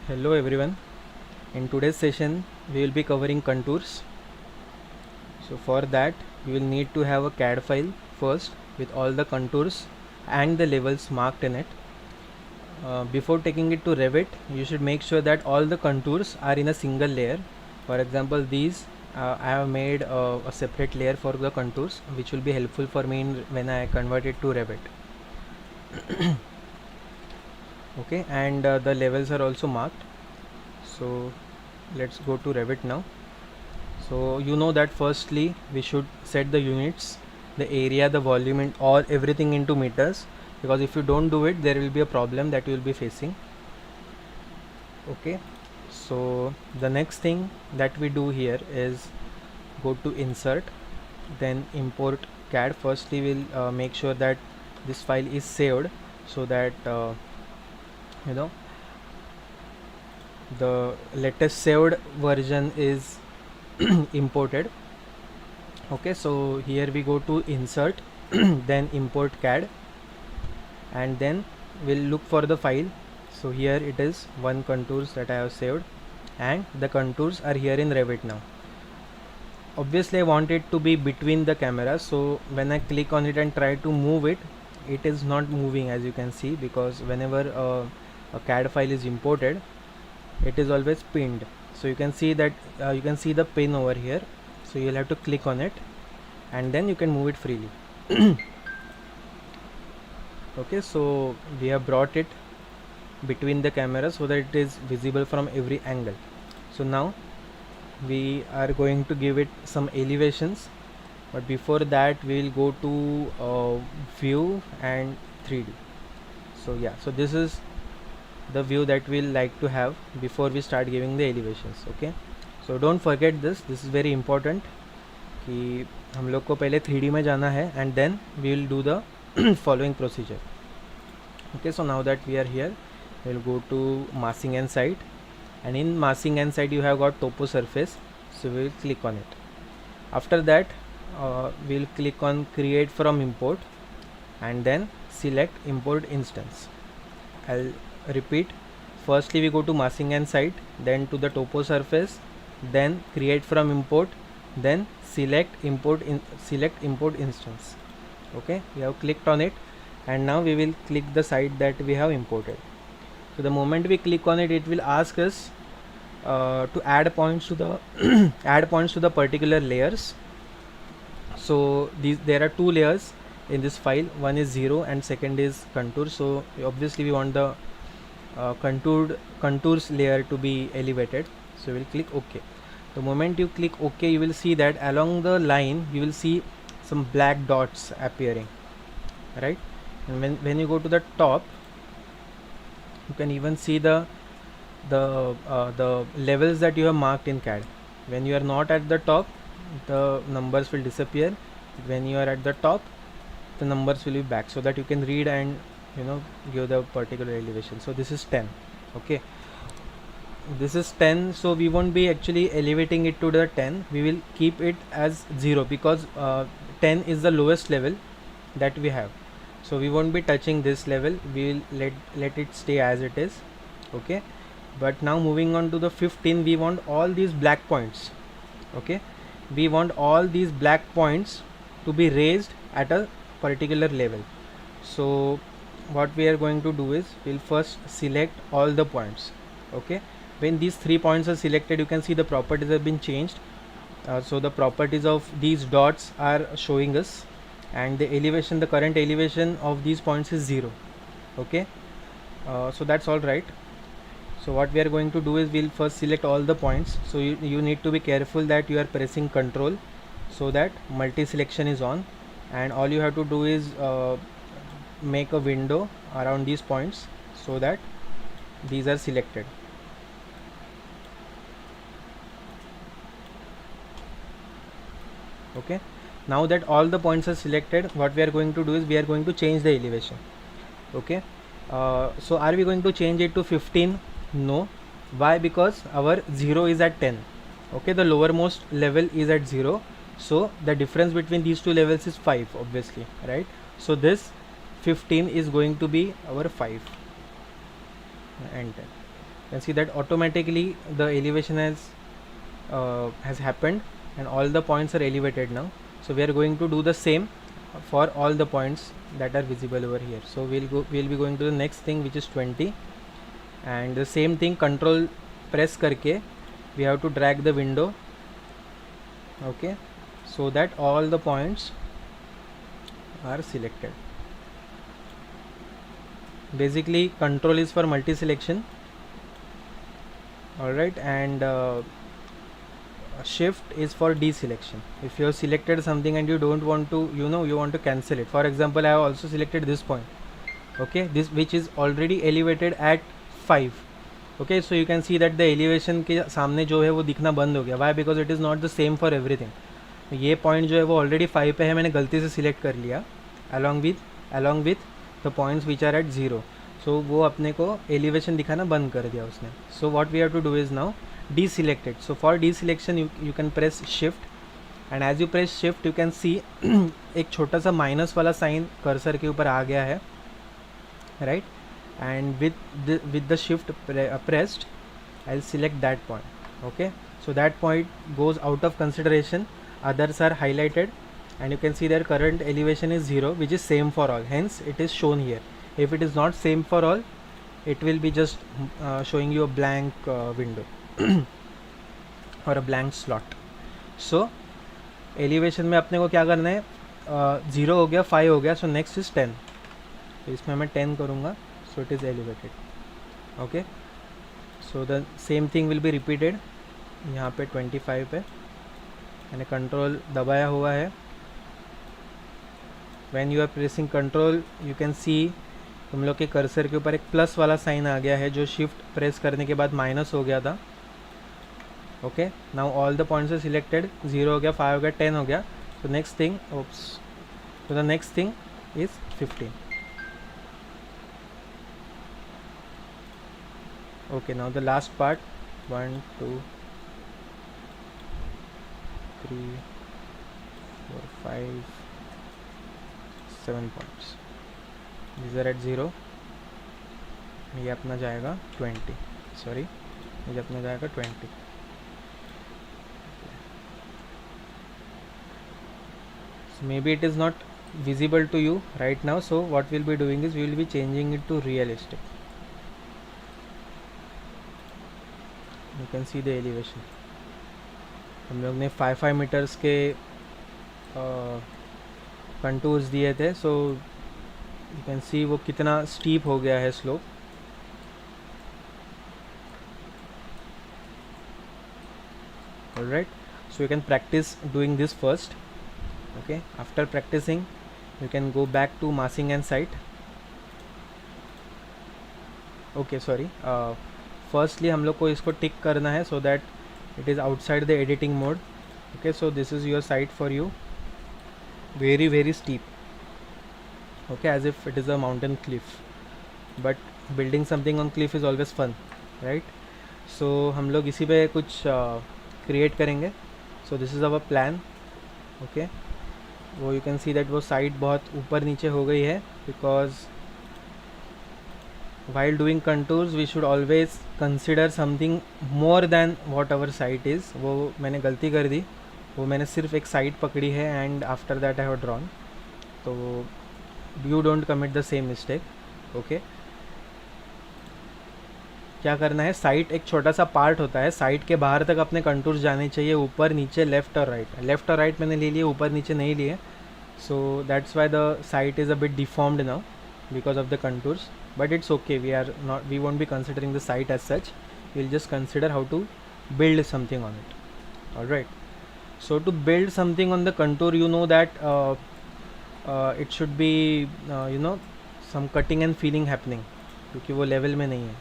Hello everyone. In today's session we will be covering contours. So for that you will need to have a CAD file first with all the contours and the levels marked in it. Before taking it to Revit, you should make sure that all the contours are in a single layer. For example, these I have made a separate layer for the contours, which will be helpful for me when I convert it to Revit. Okay, and the levels are also marked. So let's go to Revit now. So you know that firstly we should set the units, the area, the volume, and all everything into meters, because if you don't do it there will be a problem that you will be facing. Okay, so the next thing that we do here is go to insert, then import CAD. Firstly we'll make sure that this file is saved, so that you know the latest saved version is imported. Okay, so here we go to insert then import CAD, and then we'll look for the file. So here it is, one contours that I have saved, and the contours are here in Revit now. Obviously I want it to be between the cameras, so when I click on it and try to move it, it is not moving, as you can see, because whenever a CAD file is imported, it is always pinned. So you can see that you can see the pin over here, so you'll have to click on it and then you can move it freely. Okay, so we have brought it between the cameras so that it is visible from every angle. So now we are going to give it some elevations, but before that we will go to view and 3D. So yeah, so this is the view that we'll like to have before we start giving the elevations. Okay, so don't forget this is very important कि हम लोग को पहले 3D में जाना है, and then we will do the following procedure. Okay, so now that we are here, we'll go to massing and site, and in massing and site you have got topo surface, so we'll click on it. After that we'll click on create from import and then select import instance. I'll repeat. Firstly we go to massing and site, then to the topo surface, then create from import, then select import instance. Okay, we have clicked on it, and now we will click the site that we have imported. So the moment we click on it, it will ask us to add points to the add points to the particular layers. So there are two layers in this file, one is 0 and second is contour. So obviously we want the contours layer to be elevated, so we'll click OK. The moment you click OK, you will see that along the line you will see some black dots appearing, right? And when you go to the top, you can even see the levels that you have marked in CAD. When you are not at the top, the numbers will disappear. When you are at the top, the numbers will be back, so that you can read and give the particular elevation. So this is 10. Okay, this is 10, so we won't be actually elevating it to the 10. We will keep it as 0 because 10 is the lowest level that we have, so we won't be touching this level. We will let it stay as it is. Okay, but now moving on to the 15, we want all these black points. Okay, we want all these black points to be raised at a particular level. So what we are going to do is we'll first select all the points. Okay, when these 3 points are selected, you can see the properties have been changed. So the properties of these dots are showing us, and the elevation, the current elevation of these points is 0. Okay, so that's all right. So what we are going to do is we'll first select all the points. So you need to be careful that you are pressing Control so that multi selection is on, and all you have to do is make a window around these points so that these are selected. Okay, now that all the points are selected, what we are going to do is we are going to change the elevation. Okay, so are we going to change it to 15? No. Why? Because our 0 is at 10. Okay, the lowermost level is at 0, so the difference between these two levels is 5, obviously, right? So this 15 is going to be our 5 and 10. can see that automatically the elevation has happened and all the points are elevated now. So we are going to do the same for all the points that are visible over here. So we'll be going to the next thing, which is 20, and the same thing, control press करके we have to drag the window, okay, so that all the points are selected. Basically control is for multi selection, alright, and shift is for deselection. If you have selected something and you don't want to, you want to cancel it. For example, I have also selected this point, okay, this which is already elevated at 5, okay, so you can see that the elevation के सामने जो है वो दिखना बंद हो गया. Why? Because it is not the same for everything. ये पॉइंट जो है वो ऑलरेडी 5 पे है, मैंने गलती से सिलेक्ट कर लिया along with the points which are at 0. So वो अपने को elevation दिखाना बंद कर दिया उसने. So what we have to do is now deselect it. So for deselection you can press shift, and as you press shift you can see एक छोटा सा माइनस वाला साइन कर्सर के ऊपर आ गया है, right, and with the shift pressed I'll select that point, okay, so that point goes out of consideration, others are highlighted, and you can see their current elevation is 0, which is same for all, hence it is shown here. If it is not same for all, it will be just showing you a blank window or a blank slot. So elevation में अपने को क्या करना है, 0 हो गया, 5 हो गया, so next is 10. तो इसमें मैं 10 करूँगा, so it is elevated, okay. So the same thing will be repeated. यहाँ पे 25 पे मैंने कंट्रोल दबाया हुआ है. When you are pressing control you can see तुम लोग के कर्सर के ऊपर एक प्लस वाला साइन आ गया है, जो शिफ्ट प्रेस करने के बाद माइनस हो गया था, okay. Now all the points are selected, 0 हो गया, 5 हो गया, 10 हो गया. So next thing, so the next thing is 15. Okay, now the last part, 1 2 3 4 5 7 points. These are at 0. ये अपना जाएगा 20, सॉरी, ये अपना जाएगा 20. So maybe it is not visible to you right now, so what we'll be doing is we will be changing it to realistic. You can see the elevation. हम लोग ने 5 metres के कंटूर्स दिए थे, सो you can see वो कितना steep हो गया है slope. Alright, so you can practise doing this first, okay. After practising you can go back to massing and site. Okay, sorry, firstly हम लोग को इसको टिक करना है so that it is outside the editing mode, okay. So this is your site for you, very steep, okay, as if it is a mountain cliff, but building something on cliff is always fun, right? So हम लोग इसी पे कुछ create करेंगे. So this is our plan, okay. वो you can see that वो site बहुत ऊपर नीचे हो गई है, because while doing contours we should always consider something more than what our site is. वो मैंने गलती कर दी, वो मैंने सिर्फ एक साइड पकड़ी है and after that I have drawn. तो you don't commit the same mistake, okay. क्या करना है, साइट एक छोटा सा पार्ट होता है, साइट के बाहर तक अपने कंटूर्स जाने चाहिए, ऊपर नीचे, लेफ्ट और राइट. लेफ्ट और राइट मैंने ले लिए, ऊपर नीचे नहीं लिए. So that's why the site is a bit deformed now because of the contours, but it's okay. We won't be considering the site as such. We'll just consider how to build something on it. All right, so to build something on the contour, you know that it should be some cutting and filling happening, क्योंकि वो level में नहीं है.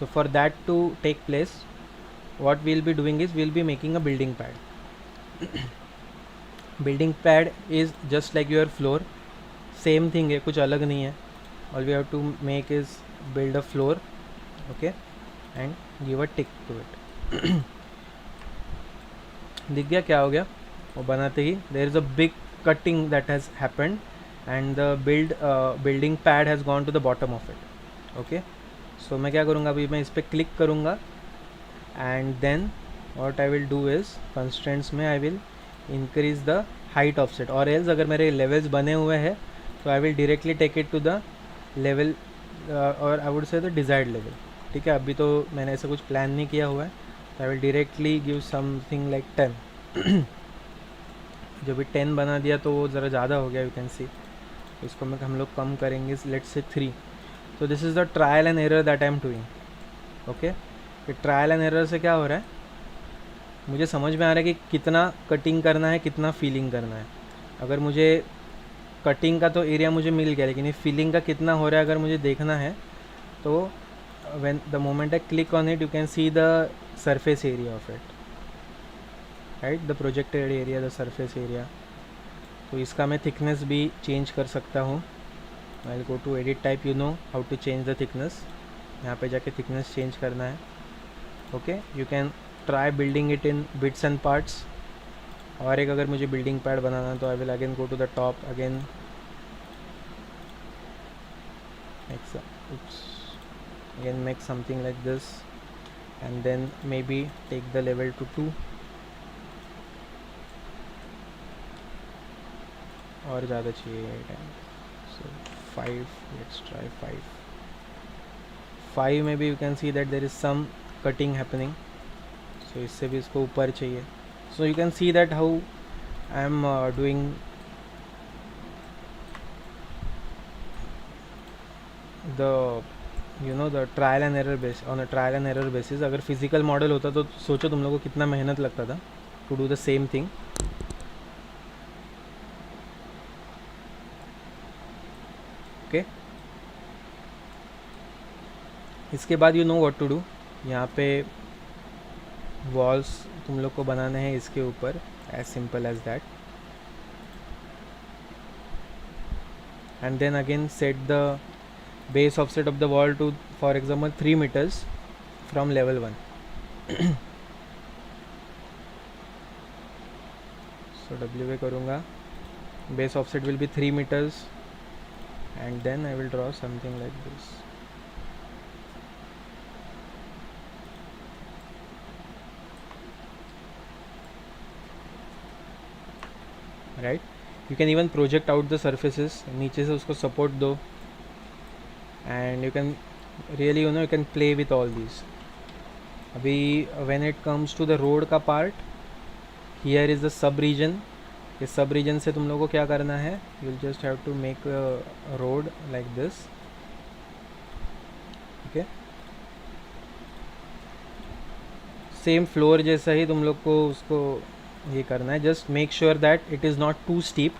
So for that to take place, what we'll be doing is we'll be making a building pad. Building pad is just like your floor, same thing है, कुछ अलग नहीं है. All we have to make is build a floor, okay, and give a tick to it. दिख गया क्या हो गया वो बनाते ही. there is a big cutting that has happened and the building pad has gone to the bottom of it, okay. सो मैं क्या करूँगा, अभी मैं इस पर क्लिक करूँगा and then what I will do is constraints में I will increase the height offset, और एल्स अगर मेरे लेवल्स बने हुए हैं तो I will directly take it to the level और I would say the desired level. ठीक है, अभी तो मैंने ऐसा कुछ प्लान नहीं किया हुआ है, तो I will directly give something like 10. जब भी 10 बना दिया तो वो ज़रा ज़्यादा हो गया, यू कैन सी. इसको हम लोग कम करेंगे, लेट्स से 3. तो this is the trial and error that I am doing. Okay, trial and error से क्या हो रहा है, मुझे समझ में आ रहा है कि कितना कटिंग करना है, कितना फीलिंग करना है. अगर मुझे कटिंग का तो एरिया मुझे मिल गया, लेकिन ये फीलिंग का कितना हो रहा है अगर मुझे देखना है, तो when the moment I click on it you can see the surface area of it, right, the projected area, the surface area. तो इसका मैं thickness भी change कर सकता हूँ. I'll go to edit type, you know how to change the thickness. यहाँ पे जाके thickness change करना है. Okay, you can try building it in bits and parts. और एक अगर मुझे building pad बनाना तो I will again go to the top again. Again make something like this and then maybe take the level to 2 और ज़्यादा चाहिए time, so 5, let's try 5 में भी you can see that there is some cutting happening, so इससे भी इसको ऊपर चाहिए. So you can see that how I am doing the the trial and error base on a trial and error basis. अगर physical model होता तो सोचो तुम लोगों को कितना मेहनत लगता था to do the same thing. Okay, इसके बाद you know what to do. यहाँ पे वॉल्स तुम लोग को बनाने हैं इसके ऊपर, as simple as that. And then again set the base offset of the wall to, for example, 3 meters from level 1. So WA करूँगा, base offset will be 3 meters and then I will draw something like this. Right, you can even project out the surfaces, नीचे से उसको support दो, and you can really you can play with all these. अभी when it comes to the road का part, here is the sub region. इस सब reason से तुम लोगों को क्या करना है, you will just have to make a road like this. okay, same floor जैसा ही तुम लोग को उसको ये करना है. Just make sure that it is not too steep.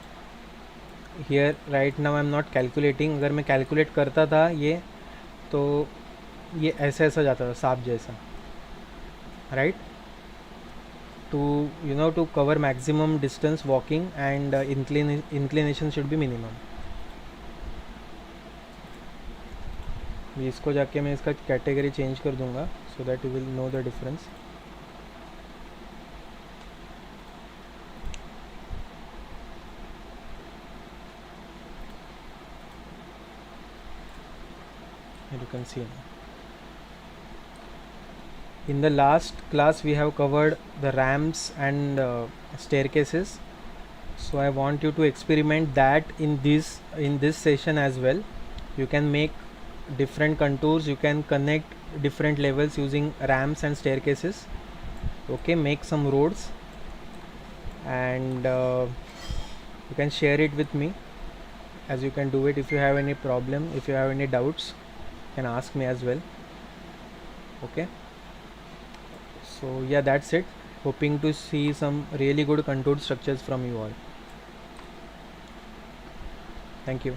Here right now I am not calculating. अगर मैं कैलकुलेट करता था ये तो ये ऐसा ऐसा जाता था, सांप जैसा, right. to to cover maximum distance walking and inclination should be minimum. इसको जाके मैं इसका कैटेगरी चेंज कर दूंगा so that you will know the difference. You can see now. In the last class we have covered the ramps and staircases, so I want you to experiment that in this session as well. You can make different contours, you can connect different levels using ramps and staircases. Okay, make some roads and you can share it with me as you can do it. If you have any problem, if you have any doubts, you can ask me as well. Okay, so yeah, that's it. Hoping to see some really good contoured structures from you all. Thank you.